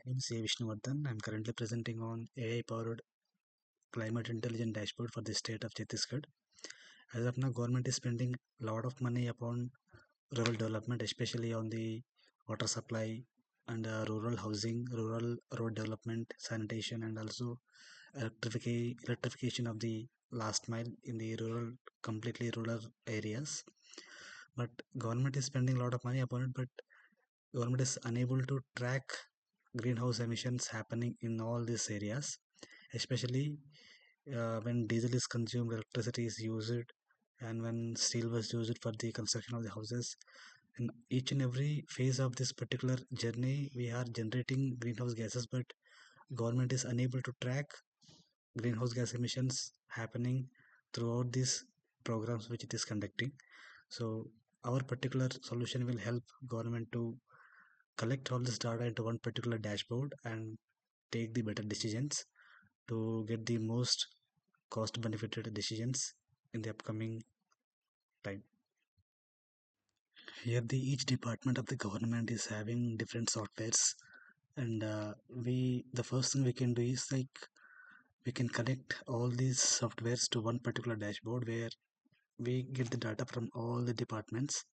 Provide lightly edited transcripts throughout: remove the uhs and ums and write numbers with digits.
name is A. Vishnuvardhan. I'm currently presenting on AI-powered climate intelligent dashboard for the state of Chhattisgarh. As of now, government is spending a lot of money upon rural development, especially on the water supply and rural housing, rural road development, sanitation, and also electrification of the last mile in the completely rural areas. But government is spending a lot of money upon it, but government is unable to track greenhouse emissions happening in all these areas, especially when diesel is consumed, electricity is used, and when steel was used for the construction of the houses. In each and every phase of this particular journey, we are generating greenhouse gases, but government is unable to track greenhouse gas emissions happening throughout these programs which it is conducting. So our particular solution will help government to collect all this data into one particular dashboard and take the better decisions to get the most cost benefited decisions in the upcoming time. Here each department of the government is having different softwares, and we the first thing we can do is like we can connect all these softwares to one particular dashboard where we get the data from all the departments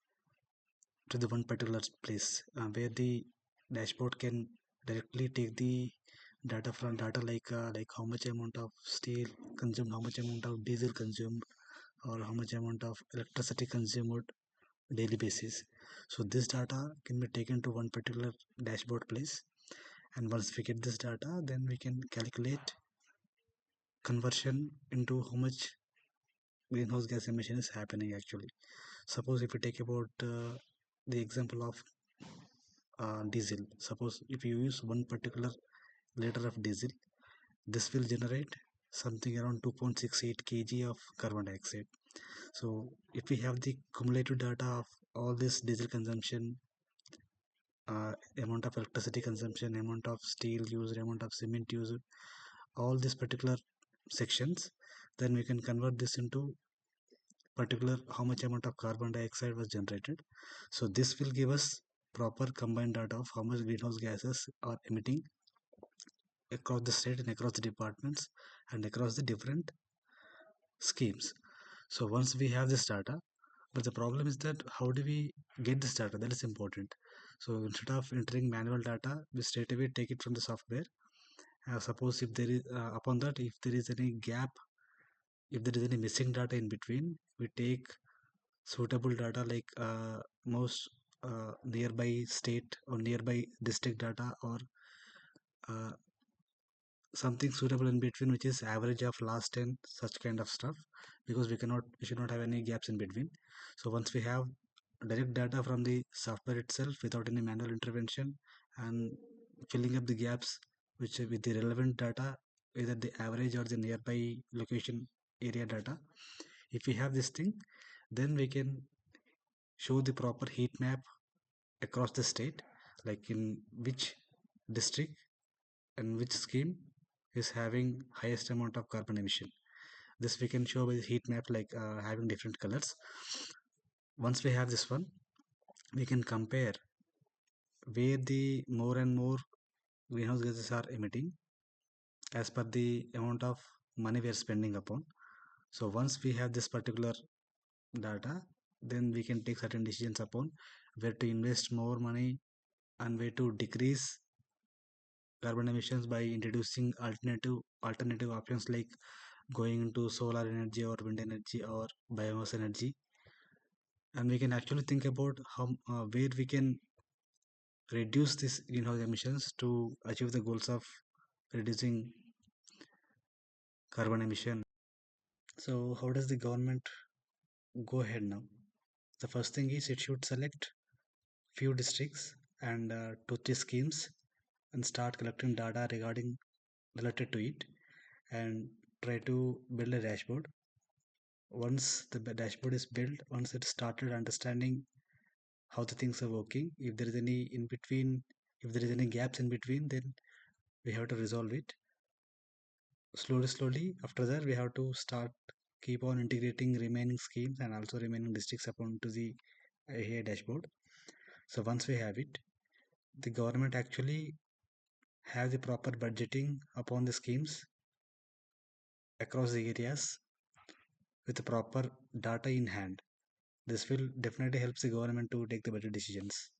to the one particular place, where the dashboard can directly take the data from data like how much amount of steel consumed, how much amount of diesel consumed, or how much amount of electricity consumed daily basis. So this data can be taken to one particular dashboard place, and once we get this data, then we can calculate conversion into how much greenhouse gas emission is happening actually. Suppose if we take about the example of diesel, suppose if you use one particular liter of diesel, this will generate something around 2.68 kg of carbon dioxide. So if we have the cumulative data of all this diesel consumption, amount of electricity consumption, amount of steel used, amount of cement used, all these particular sections, then we can convert this into particular how much amount of carbon dioxide was generated. So this will give us proper combined data of how much greenhouse gases are emitting across the state and across the departments and across the different schemes. So once we have this data, but the problem is that how do we get this data? That is important. So instead of entering manual data, we straight away take it from the software. Suppose if there is upon that, if there is any gap, if there is any missing data in between, we take suitable data like most nearby state or nearby district data, or uh, something suitable in between, which is average of last 10, such kind of stuff, because we should not have any gaps in between. So once we have direct data from the software itself without any manual intervention and filling up the gaps which with the relevant data, either the average or the nearby location area data, if we have this thing, then we can show the proper heat map across the state, like in which district and which scheme is having highest amount of carbon emission. This we can show with heat map, like having different colors. Once we have this one, we can compare where the more and more greenhouse gases are emitting as per the amount of money we are spending upon. So once we have this particular data, then we can take certain decisions upon where to invest more money and where to decrease carbon emissions by introducing alternative options like going into solar energy or wind energy or biomass energy. And we can actually think about how where we can reduce these greenhouse emissions to achieve the goals of reducing carbon emission. So how does the government go ahead now? The first thing is it should select few districts and 2 3 schemes and start collecting data regarding related to it, and try to build a dashboard. Once the dashboard is built, once it started understanding how the things are working, if there is any in between, if there is any gaps in between, then we have to resolve it slowly. After that, we have to start keep on integrating remaining schemes and also remaining districts upon to the AI dashboard. So once we have it, the government actually have the proper budgeting upon the schemes across the areas with the proper data in hand. This will definitely help the government to take the better decisions.